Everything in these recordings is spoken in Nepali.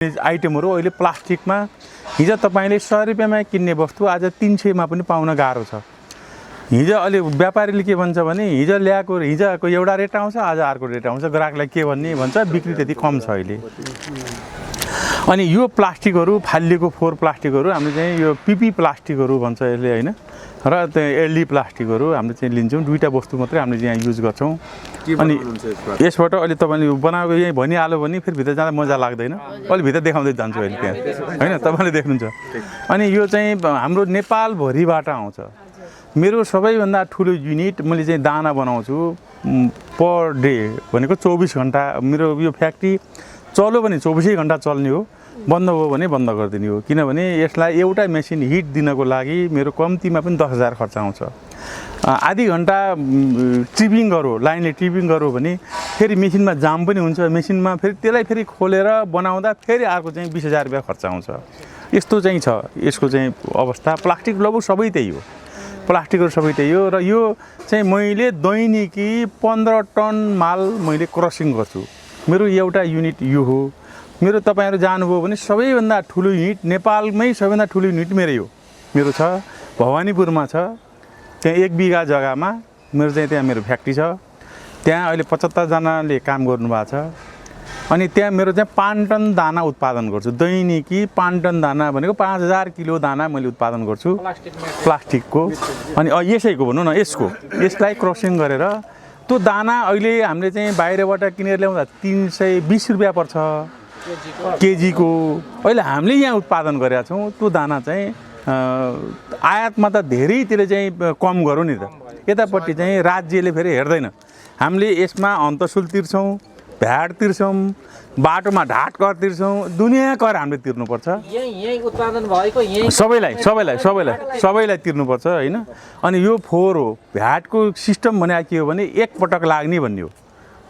आइटमहरु अहिले प्लास्टिकमा हिजो तपाईले 100 रुपैयाँमा किन्ने वस्तु आज 300 मा पनि पाउन गाह्रो छ। हिजो अलि व्यापारीले के भन्छ भने हिजो ल्याएको हिजोको एउटा रेट आउँछ आज अर्को रेट आउँछ, ग्राहकलाई के भन्ने भन्छ, बिक्री त्यति कम छ अहिले। अनि यो प्लास्टिकहरु फालिएको फोहोर प्लास्टिकहरु हामीले चाहिँ यो पीपी प्लास्टिकहरु भन्छ यसले हैन, र एलडी प्लास्टिकहरु हामीले चाहिँ लिन्छौं। दुईटा वस्तु मात्रै हामीले यहाँ युज गर्छौं। अनि यसबाट अहिले तपाईले बनाएको यही भनिहाल्यो भने फेरि भित्र जाँदा मजा लाग्दैन, अलि भित्र देखाउँदै जान्छु अहिले त्यहाँ हैन, तपाईले देख्नुहुन्छ। अनि यो चाहिँ हाम्रो नेपाल भरिबाट आउँछ। मेरो सबैभन्दा ठुलो युनिट मैले चाहिँ दाना बनाउँछु पर डे भनेको 24 घण्टा। मेरो यो फ्याक्ट्री चल्यो भने 24 घण्टा चल्ने हो, बन्द हो भने बन्द गरिदिने हो। किनभने यसलाई एउटा मेसिन हिट दिनको लागि मेरो कम्तीमा पनि 10,000 खर्च आउँछ। आधी घण्टा ट्रिपिङ गरौँ, लाइनले ट्रिपिङ गरौँ भने फेरि मेसिनमा जाम पनि हुन्छ, मेसिनमा फेरि त्यसलाई फेरि खोलेर बनाउँदा फेरि अर्को चाहिँ 20,000 रुपैयाँ खर्च आउँछ। यस्तो चाहिँ छ यसको चाहिँ अवस्था। प्लास्टिक लगभग सबै त्यही हो, प्लास्टिकहरु सबै त्यही हो। र यो चाहिँ मैले दैनिकी 15 टन माल मैले क्रसिङ गर्छु। मेरो एउटा युनिट यो हो। मेरो तपाईहरु जानुभयो भने सबैभन्दा ठुलो युनिट नेपालमै सबैभन्दा ठुलो युनिट मेरै हो। मेरो छ भवानीपुरमा छ, त्यहाँ 1 बिघा जग्गामा मेरो चाहिँ त्यहाँ मेरो फ्याक्ट्री छ। त्यहाँ अहिले 75 जनाले काम गर्नुभएको छ। अनि त्यहाँ मेरो चाहिँ 5 टन दाना उत्पादन गर्छु। दैनिकी 5 टन दाना भनेको 5000 किलो दाना मैले उत्पादन गर्छु प्लास्टिकको। अनि यसैको भनौँ न, यसलाई क्रसिङ गरेर त्यो दाना अहिले हामीले चाहिँ बाहिरबाट किनेर ल्याउँदा 320 रुपैयाँ पर्छ केजीको। अहिले हामीले यहाँ उत्पादन गरेका छौँ। त्यो दाना चाहिँ आयातमा त धेरैतिर चाहिँ कम गरौँ नि त। यतापट्टि चाहिँ राज्यले फेरि हेर्दैन। हामीले यसमा अन्तशुल्क तिर्छौँ, भ्याट तिर्छौँ, बाटोमा ढाट कर तिर्छौँ, दुनियाँ कर हामीले तिर्नुपर्छ। यही उत्पादन भएको सबैलाई तिर्नुपर्छ हैन। अनि यो फोहोर हो, भ्याटको सिस्टम भने के हो भने एक पटक लाग्ने भन्ने हो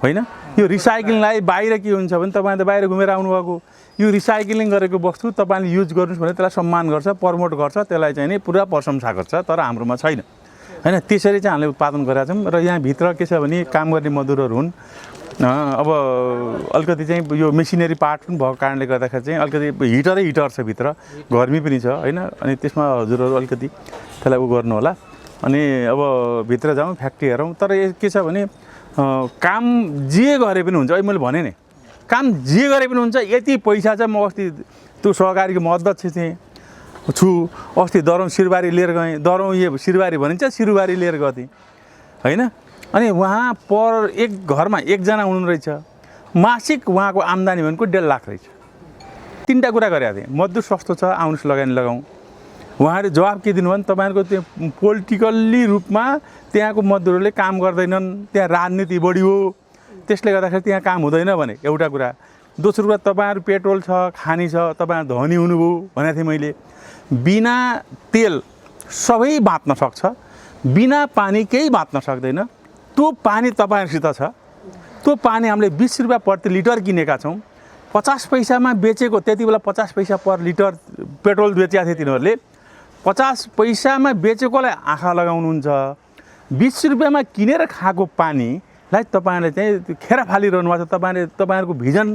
हैन। यो रिसाइक्लिङलाई बाहिर के हुन्छ भने तपाईले त बाहिर घुमेर आउनु भएको, यो रिसाइक्लिङ गरेको वस्तु तपाईले युज गर्नुस् भने त्यसलाई सम्मान गर्छ, प्रमोट गर्छ, त्यसलाई चाहिँ नि पुरा प्रशंसा गर्छ। तर हाम्रोमा छैन हैन। त्यसरी चाहिँ हामीले उत्पादन गरेका छौँ। र यहाँ भित्र के छ भने काम गर्ने मजदुरहरू हुन्। अब अलिकति चाहिँ यो मेसिनरी पार्ट पनि भएको कारणले गर्दाखेरि चाहिँ अलिकति हिटर छ भित्र, गर्मी पनि छ हैन। अनि त्यसमा हजुरहरू अलिकति त्यसलाई गर्नु होला। अनि अब भित्र जाउँ, फ्याक्ट्री हेरौँ। तर के छ भने काम जे गरे पनि हुन्छ। अहिले मैले भने नि काम जे गरे पनि हुन्छ। यति पैसा चाहिँ म अस्ति त्यो सहकारीको म अध्यक्ष चाहिँ छु। अस्ति दरौँ सिरबारी लिएर गएँ। दरौँ यो सिरबारी भनिन्छ, सिरुबारी लिएर गएँ हैन। अनि उहाँ पर एक घरमा एकजना हुनुहुँदो रहेछ। मासिक उहाँको आम्दानी भनेको 1.5 लाख रहेछ। 3टा कुरा गरेका थिएँ। मजदुर सस्तो छ, आउनुहोस् लगानी लगाउँ। उहाँहरूले जवाब के दिनु भने तपाईहरुको त्यो पोलिटिकल्ली रूपमा त्यहाँको मजदुरहरूले काम गर्दैनन्, त्यहाँ राजनीति बढी हो, त्यसले गर्दाखेरि त्यहाँ काम हुँदैन भने एउटा कुरा। दोस्रो कुरा तपाईहरु पेट्रोल छ, खानी छ, तपाईहरु धनी हुनुभयो भनेको थिएँ मैले। बिना तेल सबै बाँच्न सक्छ, बिना पानी केही बाँच्न सक्दैन। त्यो पानी तपाईहरुसित छ। त्यो पानी हामीले 20 रुपैयाँ प्रति लिटर किनेका छौँ। 50 पैसामा बेचेको, त्यति बेला 50 पैसा पर लिटर पेट्रोल बेचेका थिए तिनीहरूले। 50 पैसामा बेचेकोलाई आँखा लगाउनुहुन्छ। 20 रुपैयाँमा किनेर खाएको पानीलाई तपाईहरुले चाहिँ खेर फालिरहनु भएको छ। तपाईहरुको भिजन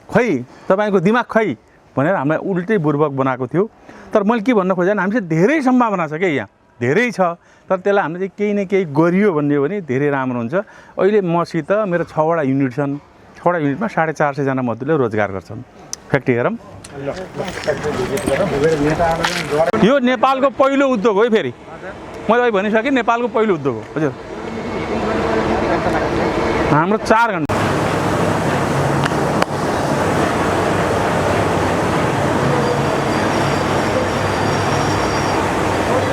खै, तपाईको दिमाग खै भनेर हामीलाई उल्टै बुर्बक बनाएको थियो। तर मैले के भन्न खोजेँ, हामीसँग धेरै सम्भावना छ के, यहाँ धेरै छ। तर त्यसलाई हामीले चाहिँ केही न केही गरियो भन्ने हो भने धेरै राम्रो हुन्छ। अहिले मसित मेरो 6वटा युनिट छन्। 6वटा युनिटमा 450 जना मजदुरले रोजगार गर्छन्। फ्याक्ट्री हेरौँ। यो नेपालको पहिलो उद्योग हो है। फेरि मैले अहिले भनिसकेँ नेपालको पहिलो उद्योग हो हजुर। हाम्रो 4 घण्टा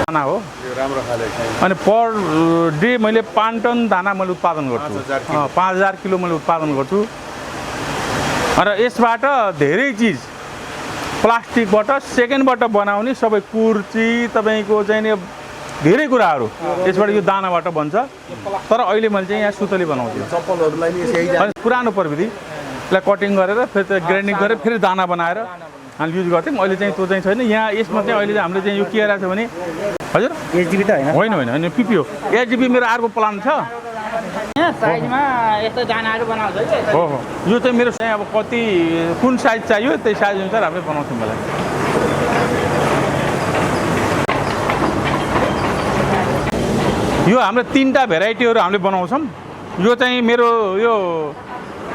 दाना हो राम्रो खाले। अनि पर डे मैले 5 टन दाना मैले उत्पादन गर्छु। 5000 किलो मैले उत्पादन गर्छु। र यसबाट धेरै चिज प्लास्टिकबाट सेकेन्डबाट बनाउने सबै कुर्ची तपाईको चाहिँ नि धेरै कुराहरू यसबाट यो दानाबाट बन्छ। तर अहिले मैले चाहिँ यहाँ सुतली बनाउँछु। चप्पलहरुलाई नि यसै पुरानो प्रविधिलाई कटिङ गरेर फेरि ग्राइन्डिङ गरेर फेरि दाना बनाएर हामीले युज गर्थ्यौँ। अहिले चाहिँ त्यो चाहिँ छैन। यहाँ यसमा चाहिँ अहिले हामीले चाहिँ यो के गरेको छ भने हजुर एचडीबी त होइन, होइन पीपी हो। एचडीबी मेरो अर्को प्लान छ। साइजमा यस्तो दानाहरू बनाउँछ कि हो हो यो चाहिँ मेरो चाहिँ अब कति कुन साइज चाहियो त्यही साइज अनुसार हामीले बनाउँछौँ मलाई यो हाम्रो 3टा भेराइटीहरू हामीले बनाउँछौँ यो चाहिँ मेरो यो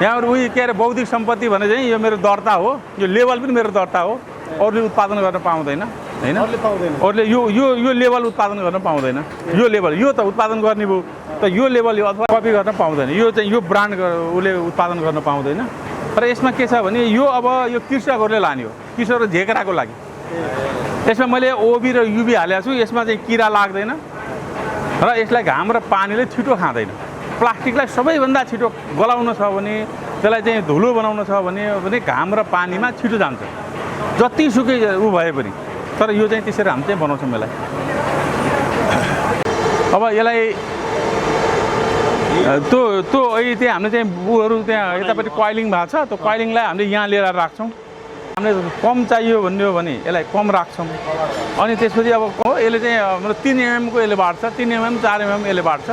यहाँबाट उयो के अरे बौद्धिक सम्पत्ति भने चाहिँ यो मेरो दर्ता हो यो लेभल पनि मेरो दर्ता हो अरूले उत्पादन गर्न पाउँदैन होइन अरूले यो यो यो लेभल उत्पादन गर्न पाउँदैन यो लेभल यो त उत्पादन गर्ने भयो त यो लेभल यो अथवा कपी गर्न पाउँदैन यो चाहिँ यो ब्रान्ड उसले उत्पादन गर्न पाउँदैन तर यसमा के छ भने यो अब यो कृषकहरूले लाने हो कृषक झेक्राको लागि यसमा मैले ओबी र युबी हालेको छु यसमा चाहिँ किरा लाग्दैन र यसलाई घाम र पानीले छिटो खाँदैन प्लास्टिकलाई सबैभन्दा छिटो गलाउन छ भने त्यसलाई चाहिँ धुलो बनाउन छ भने घाम र पानीमा छिटो जान्छ जतिसुकै ऊ भए पनि तर यो चाहिँ त्यसरी हामी चाहिँ बनाउँछौँ यसलाई अब यसलाई त्यो अहिले त्यहाँ हामीले चाहिँ ऊहरू त्यहाँ यतापट्टि कोइलिङ भएको छ त्यो कोइलिङलाई हामीले यहाँ लिएर राख्छौँ हामीले कम चाहियो भन्ने हो भने यसलाई कम राख्छौँ अनि त्यसपछि अब यसले चाहिँ हाम्रो 3 mm को यसले बाँड्छ 3 mm 4 mm यसले बाँड्छ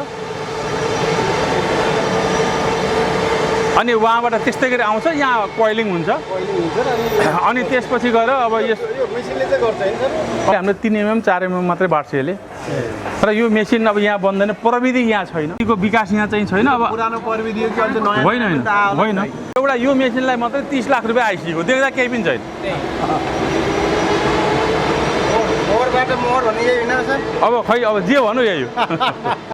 अनि वहाँबाट त्यस्तै गरी आउँछ यहाँ कोइलिङ हुन्छ अनि त्यसपछि गएर अब यस हामीले 3 mm 4 mm मात्रै बाँड्छ यसले तर यो मेसिन अब यहाँ बन्दैन प्रविधि यहाँ छैन यसको विकास यहाँ चाहिँ छैन अब पुरानो प्रविधि हो कि अझ नयाँ होइन होइन एउटा यो मेसिनलाई मात्रै 30 लाख रुपियाँ आइसकेको देख्दा केही पनि छैन मोहरबाट मोहर भन्ने यही होइन सर अब खै अब जे भनौँ यही हो